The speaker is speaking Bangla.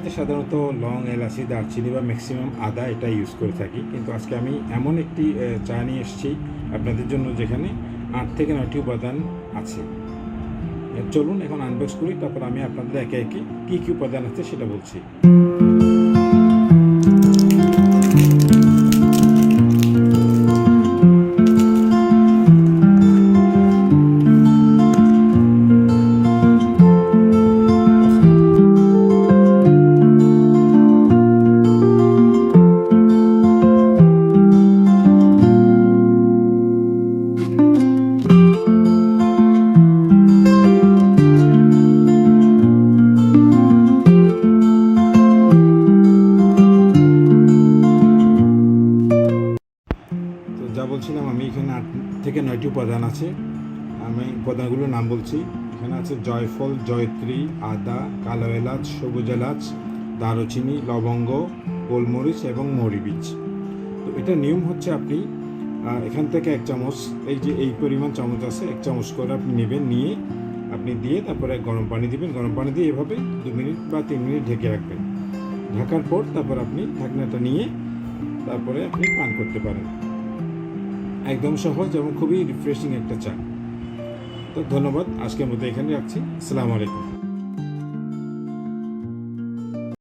চাতে সাধারণত লং, এলাচি, দারচিনি বা ম্যাক্সিমাম আদা এটা ইউজ করে থাকি, কিন্তু আজকে আমি এমন একটি চা নিয়ে এসেছি আপনাদের জন্য যেখানে 8 থেকে 9টি উপাদান আছে। চলুন এখন আনবক্স করি, তারপর আমি আপনাদের একে একে কী কী উপাদান আছে সেটা বলছি। যা বলছিলাম, আমি এখানে 8 থেকে 9টি উপাদান আছে। আমি উপাদানগুলোর নাম বলছি। এখানে আছে জয়ফল, জয়ত্রী, আদা, কালো এলাচ, সবুজ এলাচ, দারুচিনি, লবঙ্গ, গোলমরিচ এবং মৌরি বীজ। তো এটা নিয়ম হচ্ছে, আপনি এখান থেকে 1 চামচ, এই পরিমাণ চামচ আছে, 1 চামচ করে আপনি নেবেন, নিয়ে আপনি দিয়ে তারপরে গরম পানি দিবেন। গরম পানি দিয়ে এভাবে 2 মিনিট বা 3 মিনিট ঢেকে রাখবেন। ঢাকার পর তারপর আপনি ঢাকনাটা নিয়ে তারপরে আপনি পান করতে পারেন। একদম সহজ এবং খুবই রিফ্রেশিং একটা চা। তো ধন্যবাদ, আজকের মতো এখানে রাখছি। আসসালামু আলাইকুম।